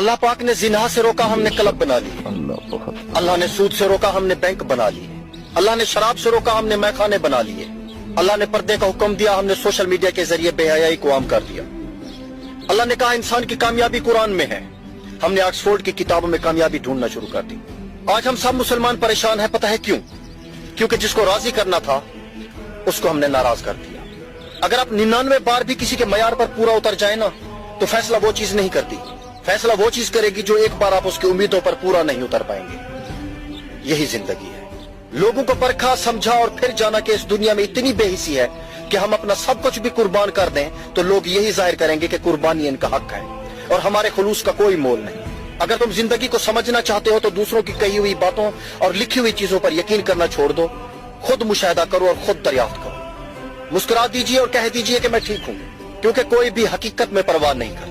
अल्लाह पाक ने जिना से रोका, हमने क्लब बना ली। अल्लाह ने सूद से रोका, हमने बैंक बना लिए। अल्लाह ने शराब से रोका, हमने मैखाने बना लिए। अल्लाह ने पर्दे का हुक्म दिया, हमने सोशल मीडिया के जरिए बेहयाई को आम कर दिया। अल्लाह ने कहा इंसान की कामयाबी कुरान में है, हमने ऑक्सफोर्ड की किताबों में कामयाबी ढूंढना शुरू कर दी। आज हम सब मुसलमान परेशान हैं, पता है क्यों? क्योंकि जिसको राजी करना था उसको हमने नाराज कर दिया। अगर आप 99 बार भी किसी के मयार पर पूरा उतर जाए ना, तो फैसला वो चीज नहीं करती, फैसला वो चीज करेगी जो एक बार आप उसकी उम्मीदों पर पूरा नहीं उतर पाएंगे। यही जिंदगी है। लोगों को परखा, समझा और फिर जाना कि इस दुनिया में इतनी बेहिसी है कि हम अपना सब कुछ भी कुर्बान कर दें तो लोग यही जाहिर करेंगे कि कुर्बानी इनका हक है और हमारे खुलूस का कोई मोल नहीं। अगर तुम जिंदगी को समझना चाहते हो तो दूसरों की कही हुई बातों और लिखी हुई चीजों पर यकीन करना छोड़ दो, खुद मुशाहिदा करो और खुद दरियाफ्त करो। मुस्कुरा दीजिए और कह दीजिए कि मैं ठीक हूं, क्योंकि कोई भी हकीकत में परवाह नहीं करता।